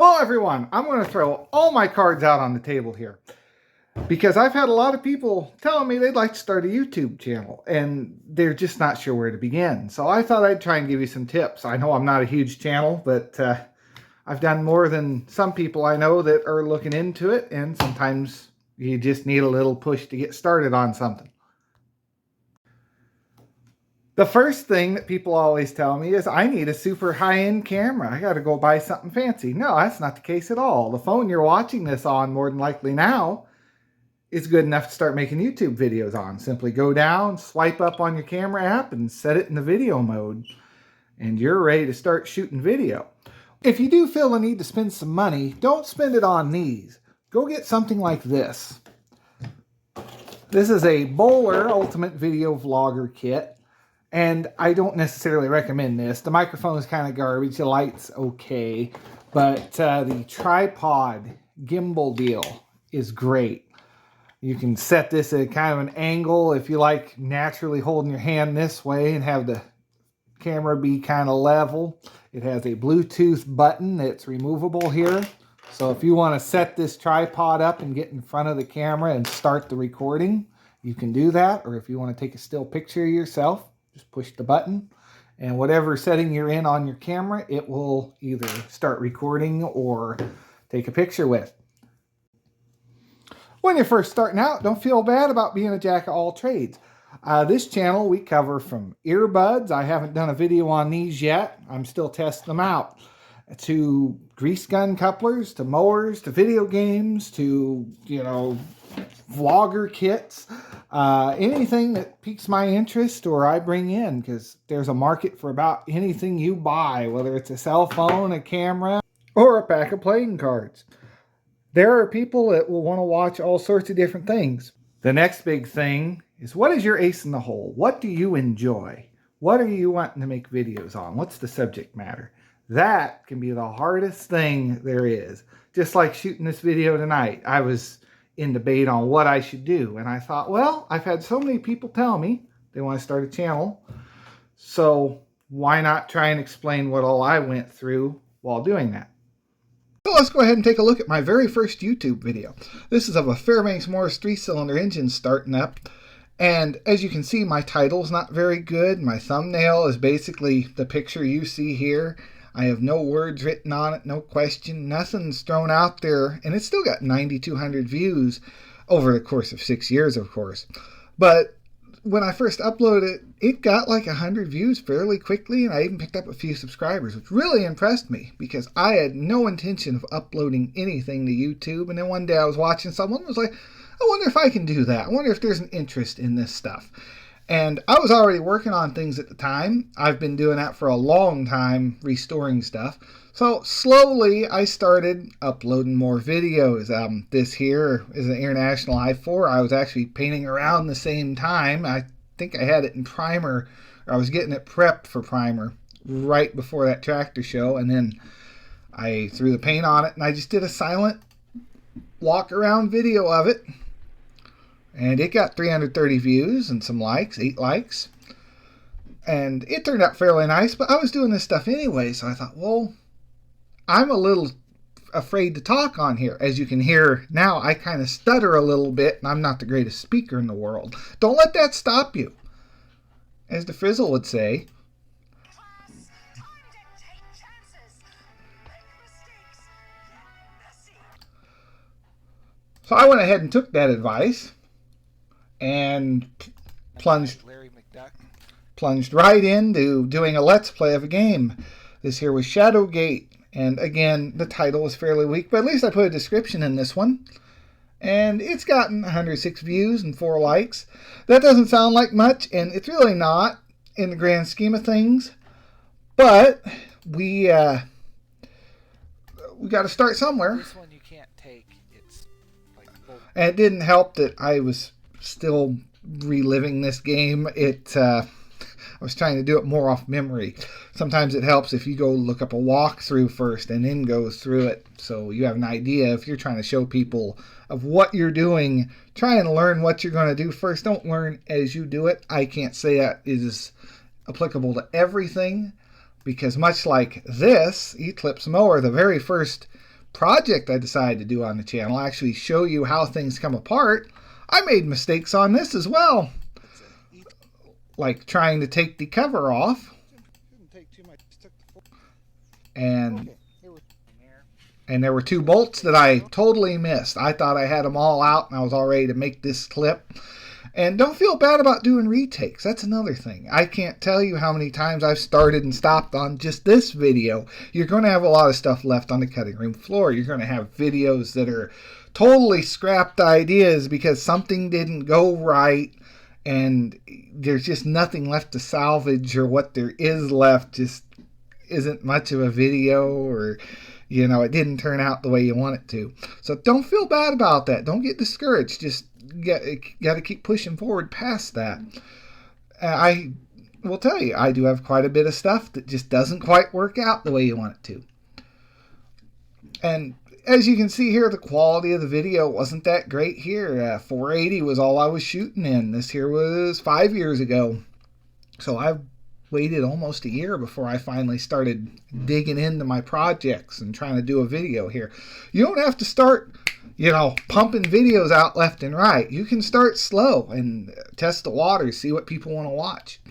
Well, everyone, I'm going to throw all my cards out on the table here because I've had a lot of people telling me they'd like to start a YouTube channel and they're just not sure where to begin. So I thought I'd try and give you some tips. I know I'm not a huge channel, but I've done more than some people I know that are looking into it, and sometimes you just need a little push to get started on something. The first thing that people always tell me is I need a super high-end camera. I got to go buy something fancy. No, that's not the case at all. The phone you're watching this on, more than likely now, is good enough to start making YouTube videos on. Simply go down, swipe up on your camera app, and set it in the video mode, and you're ready to start shooting video. If you do feel the need to spend some money, don't spend it on these. Go get something like this. This is a Bowler Ultimate Video Vlogger Kit. And I don't necessarily recommend this. The microphone is kind of garbage. The light's okay. But the tripod gimbal deal is great. You can set this at kind of an angle if you like naturally holding your hand this way and have the camera be kind of level. It has a Bluetooth button that's removable here. So if you want to set this tripod up and get in front of the camera and start the recording, you can do that. Or if you want to take a still picture of yourself, just push the button, and whatever setting you're in on your camera, it will either start recording or take a picture with. When you're first starting out, don't feel bad about being a jack of all trades. This channel, we cover from earbuds. I haven't done a video on these yet. I'm still testing them out. To grease gun couplers, to mowers, to video games, to, vlogger kits. Anything that piques my interest or I bring in, because there's a market for about anything you buy, whether it's a cell phone, a camera, or a pack of playing cards. There are people that will want to watch all sorts of different things. The next big thing is, what is your ace in the hole? What do you enjoy? What are you wanting to make videos on? What's the subject matter? That can be the hardest thing there is. Just like shooting this video tonight. I was in debate on what I should do. And I thought, well, I've had so many people tell me they want to start a channel. So why not try and explain what all I went through while doing that? So let's go ahead and take a look at my very first YouTube video. This is of a Fairbanks Morris 3-cylinder engine starting up. And as you can see, my title's not very good. My thumbnail is basically the picture you see here. I have no words written on it, no question, nothing's thrown out there, and it's still got 9,200 views over the course of 6 years, of course. But when I first uploaded it, it got like 100 views fairly quickly, and I even picked up a few subscribers, which really impressed me because I had no intention of uploading anything to YouTube. And then one day I was watching someone and was like, I wonder if I can do that. I wonder if there's an interest in this stuff. And I was already working on things at the time. I've been doing that for a long time, restoring stuff. So slowly I started uploading more videos. This here is an International i4. I was actually painting around the same time. I think I had it in primer, or I was getting it prepped for primer right before that tractor show. And then I threw the paint on it and I just did a silent walk around video of it. And it got 330 views and some likes, 8 likes. And it turned out fairly nice, but I was doing this stuff anyway, so I thought, well, I'm a little afraid to talk on here. As you can hear now, I kind of stutter a little bit, and I'm not the greatest speaker in the world. Don't let that stop you. As the Frizzle would say. So I went ahead and took that advice and plunged right into doing a Let's Play of a game. This here was Shadowgate, and again, the title was fairly weak, but at least I put a description in this one. And it's gotten 106 views and 4 likes. That doesn't sound like much, and it's really not in the grand scheme of things. But we got to start somewhere. This one you can't take. It's like and it didn't help that I was still reliving this game. I was trying to do it more off memory. Sometimes it helps if you go look up a walkthrough first and then go through it, so you have an idea. If you're trying to show people of what you're doing, try and learn what you're going to do first. Don't learn as you do it. I can't say that is applicable to everything, because much like this Eclipse mower, the very first project I decided to do on the channel, actually show you how things come apart, I made mistakes on this as well. Like trying to take the cover off. And there were 2 bolts that I totally missed. I thought I had them all out and I was all ready to make this clip. And don't feel bad about doing retakes. That's another thing. I can't tell you how many times I've started and stopped on just this video. You're going to have a lot of stuff left on the cutting room floor. You're going to have videos that are totally scrapped ideas because something didn't go right and there's just nothing left to salvage, or what there is left just isn't much of a video, or it didn't turn out the way you want it to. So don't feel bad about that. Don't get discouraged. Just got to keep pushing forward past that. I will tell you, I do have quite a bit of stuff that just doesn't quite work out the way you want it to. And as you can see here, the quality of the video wasn't that great here. 480 was all I was shooting in. This here was 5 years ago. So I've waited almost a year before I finally started digging into my projects and trying to do a video here. You don't have to start, pumping videos out left and right. You can start slow and test the waters, see what people want to watch.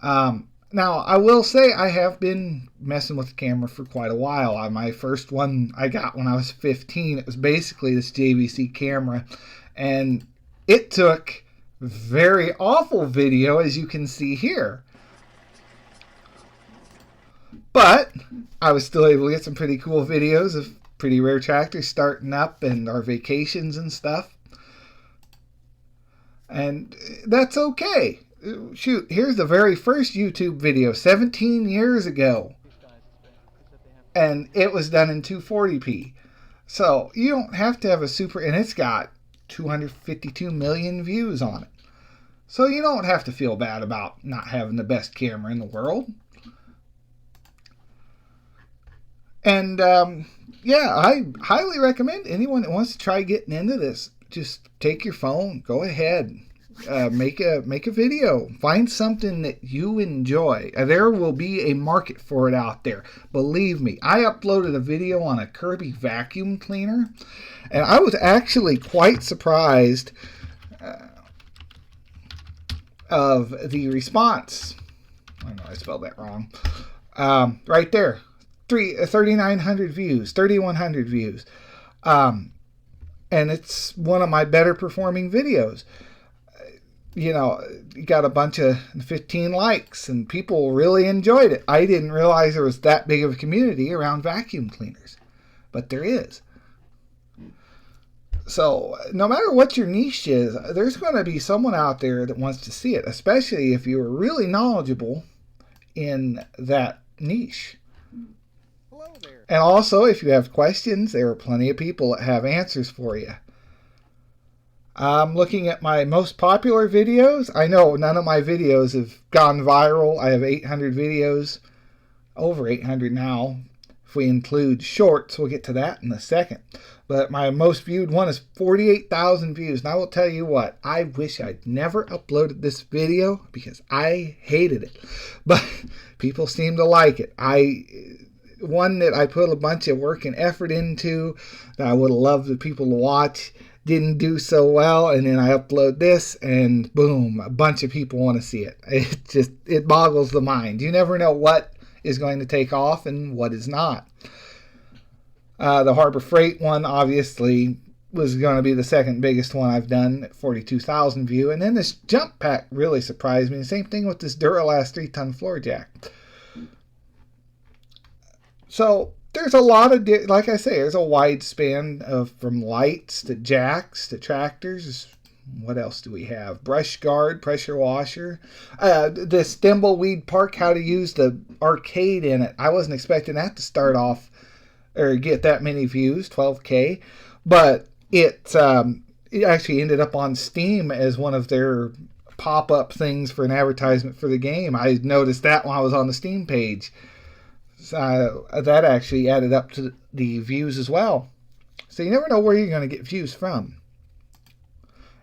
Now, I will say I have been messing with the camera for quite a while. My first one I got when I was 15. It was basically this JVC camera, and it took very awful video, as you can see here. But I was still able to get some pretty cool videos of pretty rare tractors starting up and our vacations and stuff. And that's okay. Shoot, here's the very first YouTube video 17 years ago. And it was done in 240p. So you don't have to have a super... And it's got 252 million views on it. So you don't have to feel bad about not having the best camera in the world. And, yeah, I highly recommend anyone that wants to try getting into this, just take your phone, go ahead, make a video, find something that you enjoy. There will be a market for it out there. Believe me, I uploaded a video on a Kirby vacuum cleaner, and I was actually quite surprised of the response. I know I spelled that wrong. Right there. 3,900 views, 3,100 views. And it's one of my better performing videos. You got a bunch of 15 likes and people really enjoyed it. I didn't realize there was that big of a community around vacuum cleaners, but there is. So no matter what your niche is, there's going to be someone out there that wants to see it, especially if you're really knowledgeable in that niche. And also, if you have questions, there are plenty of people that have answers for you. I'm looking at my most popular videos. I know none of my videos have gone viral. I have 800 videos, over 800 now. If we include shorts, we'll get to that in a second. But my most viewed one is 48,000 views. And I will tell you what, I wish I'd never uploaded this video because I hated it. But people seem to like it. One that I put a bunch of work and effort into that I would have loved the people to watch didn't do so well, and then I upload this and boom, a bunch of people want to see it. It boggles the mind. You never know what is going to take off and what is not. The Harbor Freight one obviously was going to be the second biggest one I've done at 42,000 view, and then this jump pack really surprised me. Same thing with this Duralast 3-ton floor jack. So there's a lot of, like I say, there's a wide span of from lights to jacks to tractors. What else do we have? Brush guard, pressure washer. This Thimbleweed Park, how to use the arcade in it. I wasn't expecting that to start off or get that many views, 12K. But it actually ended up on Steam as one of their pop-up things for an advertisement for the game. I noticed that when I was on the Steam page. That actually added up to the views as well. So you never know where you're going to get views from.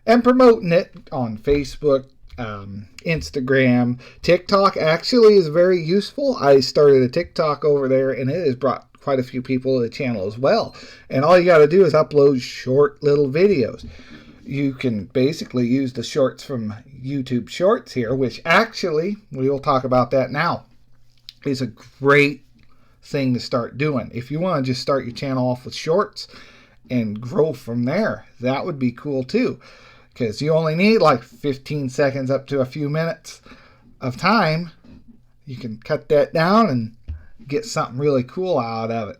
And promoting it on Facebook, Instagram, TikTok actually is very useful. I started a TikTok over there and it has brought quite a few people to the channel as well. And all you got to do is upload short little videos. You can basically use the shorts from YouTube Shorts here, which actually, we will talk about that now, is a great thing to start doing. If you want to just start your channel off with shorts and grow from there, that would be cool too. Because you only need like 15 seconds up to a few minutes of time. You can cut that down and get something really cool out of it.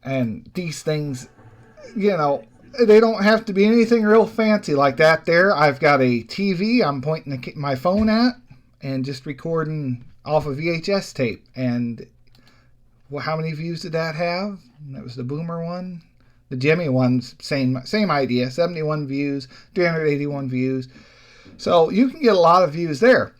And these things, you know, they don't have to be anything real fancy like that there. I've got a TV I'm pointing my phone at and just recording off a VHS tape. And well, how many views did that have? That was the Boomer one. The Jimmy one's same idea. 71 views, 381 views. So you can get a lot of views there.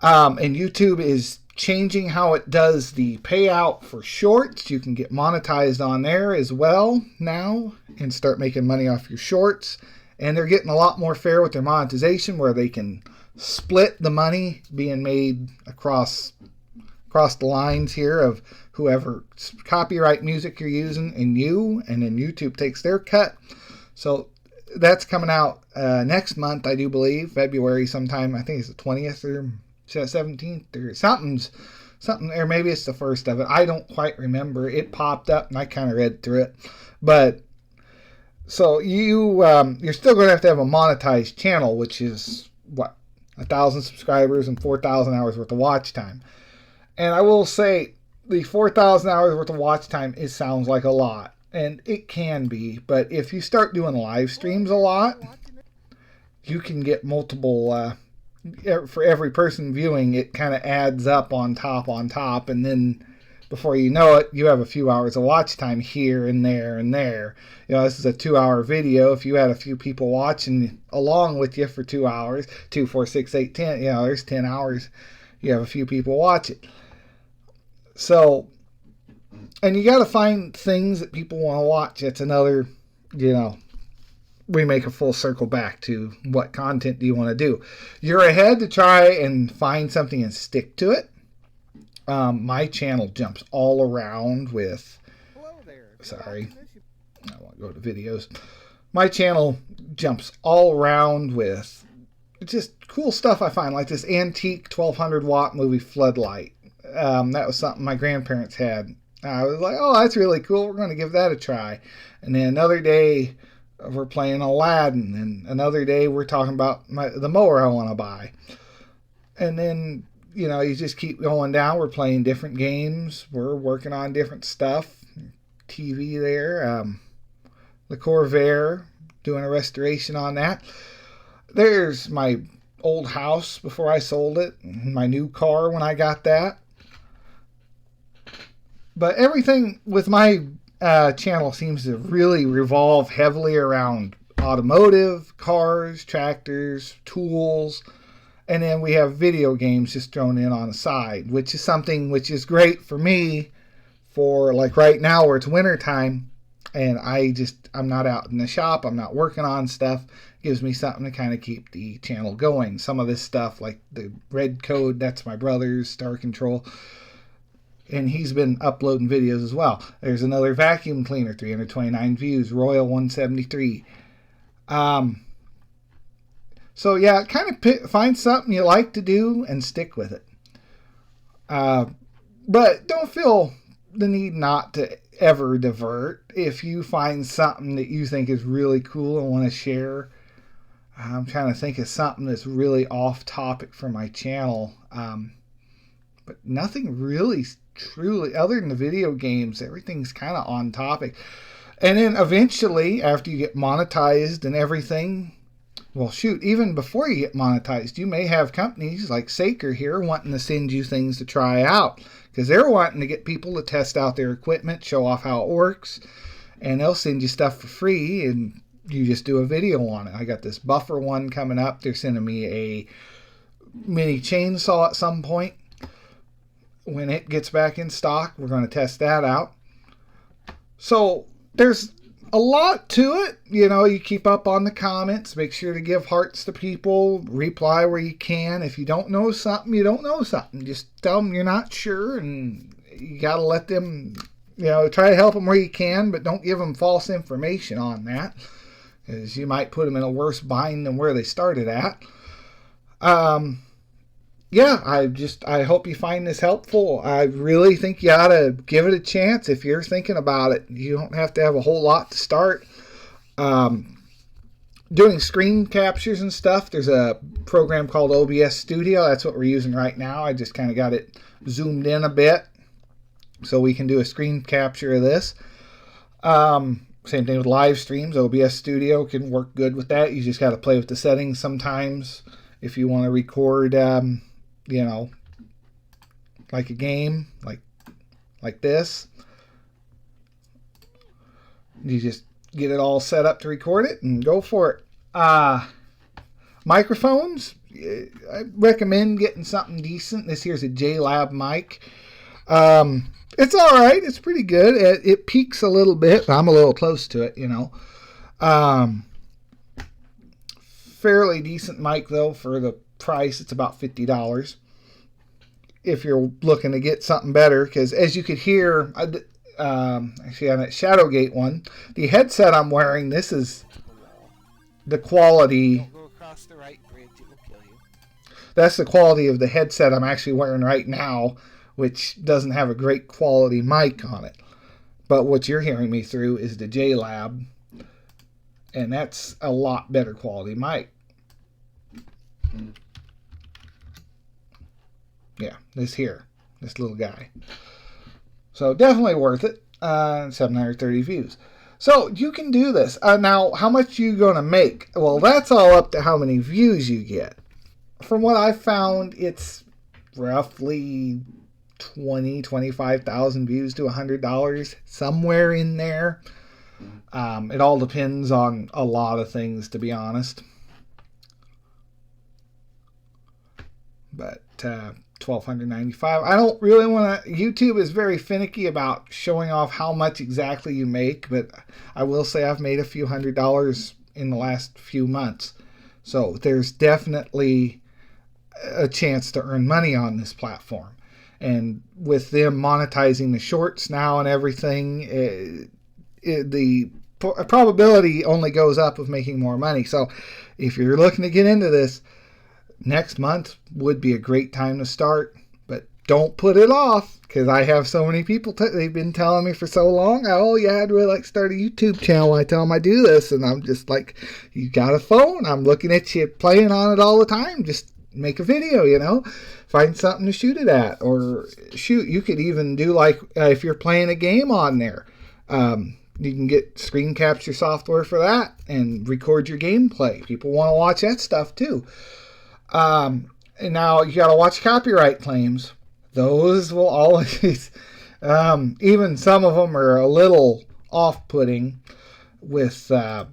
And YouTube is changing how it does the payout for shorts. You can get monetized on there as well now and start making money off your shorts. And they're getting a lot more fair with their monetization, where they can split the money being made across the lines here of whoever copyright music you're using and then YouTube takes their cut. So that's coming out next month, I do believe, February sometime. I think it's the 20th or 17th or something, or maybe it's the first of it. I don't quite remember. It popped up and I kind of read through it. But so you're still going to have a monetized channel, which is what, 1,000 subscribers and 4,000 hours worth of watch time. And I will say the 4,000 hours worth of watch time, it sounds like a lot, and it can be. But if you start doing live streams a lot, you can get multiple. For every person viewing, it kind of adds up on top, and then before you know it, you have a few hours of watch time here and there and there. You know, this is a 2-hour video. If you had a few people watching along with you for 2 hours, 2, 4, 6, 8, 10, you know, there's 10 hours. You have a few people watch it. So, and you got to find things that people want to watch. That's another, you know, we make a full circle back to what content do you want to do. You're ahead to try and find something and stick to it. My channel jumps all around with, sorry, I want to go to videos. My channel jumps all around with just cool stuff I find, like this antique 1200 watt movie floodlight. That was something my grandparents had. I was like, oh, that's really cool. We're going to give that a try. And then another day, we're playing Aladdin. And another day, we're talking about the mower I want to buy. And then, you know, you just keep going down. We're playing different games. We're working on different stuff. TV there. The Corvair, doing a restoration on that. There's my old house before I sold it. My new car when I got that. But everything with my channel seems to really revolve heavily around automotive, cars, tractors, tools, and then we have video games just thrown in on the side, which is something which is great for me for like right now where it's winter time and I'm not out in the shop, I'm not working on stuff. It gives me something to kind of keep the channel going. Some of this stuff like the Red Code, that's my brother's Star Control. And he's been uploading videos as well. There's another vacuum cleaner, 329 views, Royal 173. So yeah, kind of find something you like to do and stick with it. But don't feel the need not to ever divert. If you find something that you think is really cool and want to share, I'm trying to think of something that's really off topic for my channel. But nothing really truly, other than the video games, everything's kind of on topic. And then eventually, after you get monetized and everything, well, shoot, even before you get monetized, you may have companies like Saker here wanting to send you things to try out because they're wanting to get people to test out their equipment, show off how it works, and they'll send you stuff for free and you just do a video on it. I got this buffer one coming up. They're sending me a mini chainsaw at some point. When it gets back in stock, we're going to test that out. So there's a lot to it. You know, you keep up on the comments. Make sure to give hearts to people. Reply where you can. If you don't know something, you don't know something. Just tell them you're not sure, and you got to let them try to help them where you can, but don't give them false information on that, because you might put them in a worse bind than where they started at. Yeah, I hope you find this helpful. I really think you ought to give it a chance if you're thinking about it. You don't have to have a whole lot to start. Doing screen captures and stuff, there's a program called OBS Studio. That's what we're using right now. I just kind of got it zoomed in a bit so we can do a screen capture of this. Same thing with live streams. OBS Studio can work good with that. You just got to play with the settings sometimes. If you want to record, like a game, like this, you just get it all set up to record it and go for it. Microphones, I recommend getting something decent. This here's a JLab mic. It's all right. It's pretty good. It peaks a little bit, but I'm a little close to it, Fairly decent mic, though, for the price. It's about $50. If you're looking to get something better, because as you could hear, actually on that Shadowgate one, the headset I'm wearing, this is the quality. Don't go across the right bridge, it will kill you. That's the quality of the headset I'm actually wearing right now, which doesn't have a great quality mic on it. But what you're hearing me through is the JLab, and that's a lot better quality mic. Yeah, this little guy. So definitely worth it. 730 views. So you can do this. Now, how much you going to make? Well, that's all up to how many views you get. From what I found, it's roughly 25,000 views to $100, somewhere in there. It all depends on a lot of things, to be honest. But $1,295. I don't really want to. YouTube is very finicky about showing off how much exactly you make, but I will say I've made a few $100s in the last few months. So there's definitely a chance to earn money on this platform. And with them monetizing the shorts now and everything, the probability only goes up of making more money. So if you're looking to get into this, next month would be a great time to start, but don't put it off, because I have so many people, they've been telling me for so long, oh yeah, I'd really like to start a YouTube channel. I tell them I do this, and I'm just like, you got a phone, I'm looking at you playing on it all the time, just make a video, find something to shoot it at, or shoot, you could even do like, if you're playing a game on there, you can get screen capture software for that and record your gameplay. People want to watch that stuff too. And now you got to watch copyright claims. Those will always, even some of them are a little off-putting with, let's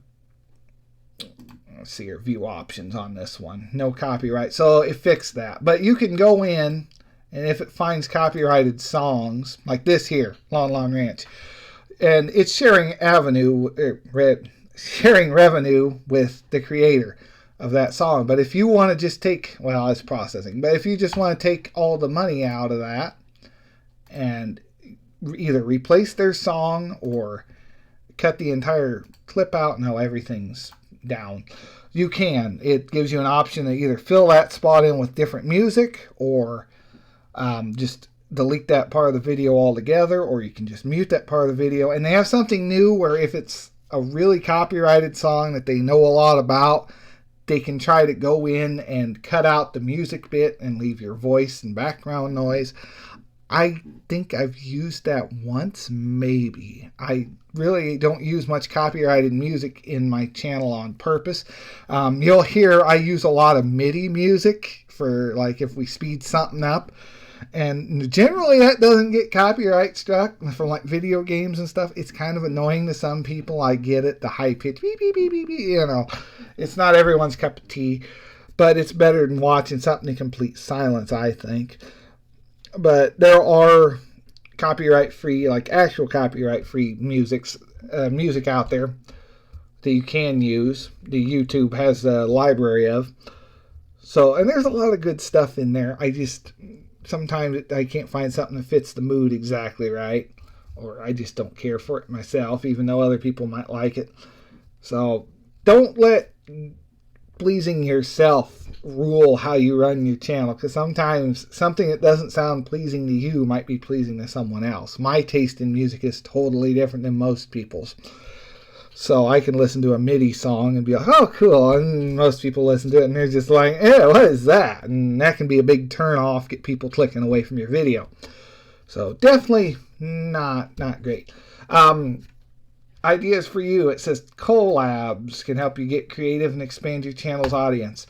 see your view options on this one. No copyright. So it fixed that. But you can go in, and if it finds copyrighted songs, like this here, Lon Lon Ranch, and it's sharing revenue with the creator of that song. But if you want to just take, well, it's processing, but if you just want to take all the money out of that and either replace their song or cut the entire clip out, no, everything's down, you can. It gives you an option to either fill that spot in with different music, or just delete that part of the video altogether, or you can just mute that part of the video. And they have something new where if it's a really copyrighted song that they know a lot about, they can try to go in and cut out the music bit and leave your voice and background noise. I think I've used that once, maybe. I really don't use much copyrighted music in my channel on purpose. You'll hear I use a lot of MIDI music for, like, if we speed something up. And generally that doesn't get copyright struck from like video games and stuff. It's kind of annoying to some people. I get it. The high pitch, beep, beep, beep, beep, beep, it's not everyone's cup of tea, but it's better than watching something in complete silence, I think. But there are copyright-free, like actual copyright-free music out there that you can use. The YouTube has a library of. So, and there's a lot of good stuff in there. Sometimes I can't find something that fits the mood exactly right, or I just don't care for it myself, even though other people might like it. So don't let pleasing yourself rule how you run your channel, because sometimes something that doesn't sound pleasing to you might be pleasing to someone else. My taste in music is totally different than most people's. So I can listen to a MIDI song and be like, oh, cool. And most people listen to it and they're just like, what is that? And that can be a big turn off, get people clicking away from your video. So definitely not great. Ideas for you. It says collabs can help you get creative and expand your channel's audience.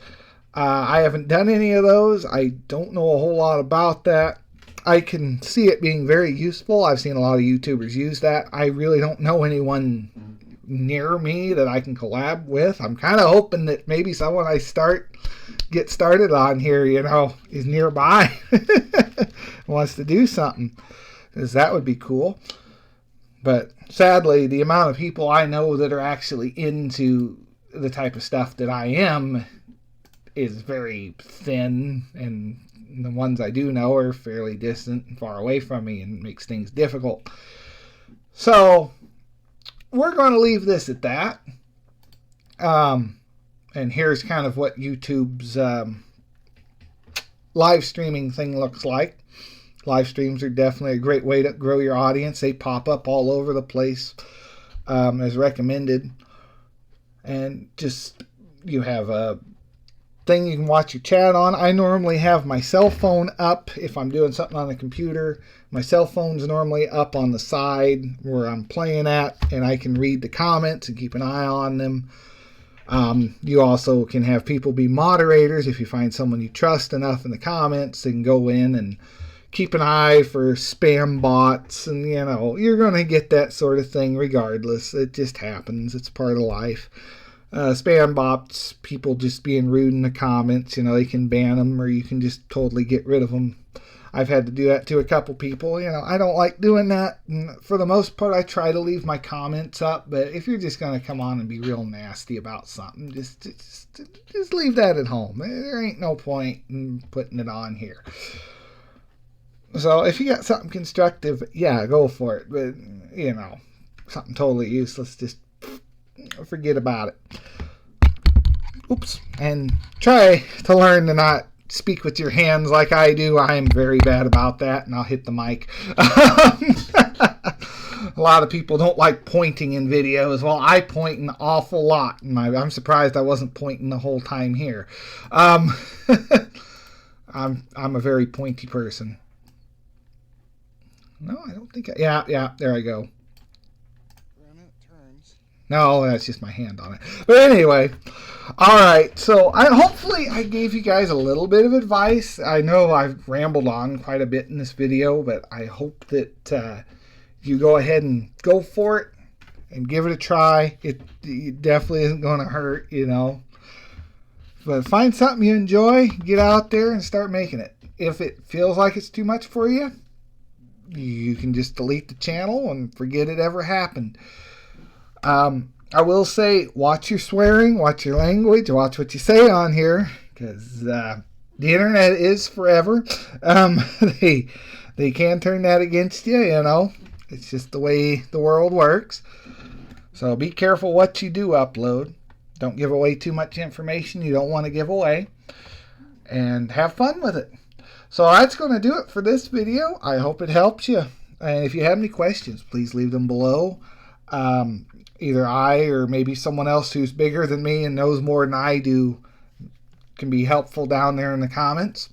I haven't done any of those. I don't know a whole lot about that. I can see it being very useful. I've seen a lot of YouTubers use that. I really don't know anyone near me that I can collab with. I'm kind of hoping that maybe someone I get started on here, is nearby, wants to do something, because that would be cool. But sadly, the amount of people I know that are actually into the type of stuff that I am is very thin, and the ones I do know are fairly distant and far away from me, and makes things difficult. So we're going to leave this at that. And here's kind of what YouTube's live streaming thing looks like. Live streams are definitely a great way to grow your audience. They pop up all over the place, as recommended. And just, you have a thing you can watch your chat on. I normally have my cell phone up if I'm doing something on the computer. My cell phone's normally up on the side where I'm playing at, and I can read the comments and keep an eye on them. You also can have people be moderators. If you find someone you trust enough in the comments, they can go in and keep an eye for spam bots, and you're going to get that sort of thing regardless. It just happens. It's part of life. Spam bots, people just being rude in the comments, they can ban them, or you can just totally get rid of them. I've had to do that to a couple people. I don't like doing that. And for the most part, I try to leave my comments up, but if you're just going to come on and be real nasty about something, just leave that at home. There ain't no point in putting it on here. So if you got something constructive, yeah, go for it. But, something totally useless, just forget about it. Oops. And try to learn to not speak with your hands like I do. I am very bad about that, and I'll hit the mic. A lot of people don't like pointing in videos. Well, I point an awful lot. I'm surprised I wasn't pointing the whole time here. I'm a very pointy person. No, I don't think yeah, there I go. No, that's just my hand on it. But anyway, all right. So hopefully I gave you guys a little bit of advice. I know I've rambled on quite a bit in this video, but I hope that you go ahead and go for it and give it a try. It definitely isn't going to hurt, But find something you enjoy, get out there and start making it. If it feels like it's too much for you, you can just delete the channel and forget it ever happened. I will say, watch your swearing, watch your language, watch what you say on here, because the internet is forever. They can turn that against you, It's just the way the world works. So be careful what you do upload. Don't give away too much information you don't want to give away. And have fun with it. So that's going to do it for this video. I hope it helps you. And if you have any questions, please leave them below. Either I or maybe someone else who's bigger than me and knows more than I do can be helpful down there in the comments.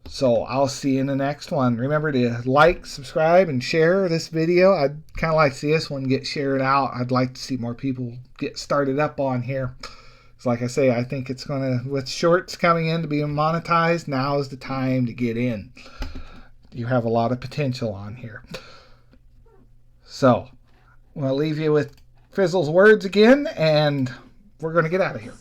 So I'll see you in the next one. Remember to like, subscribe, and share this video. I'd kind of like to see this one get shared out. I'd like to see more people get started up on here. So like I say, I think it's going to, with shorts coming in to be monetized, now is the time to get in. You have a lot of potential on here. So I'm going to leave you with Frizzle's words again, and we're going to get out of here.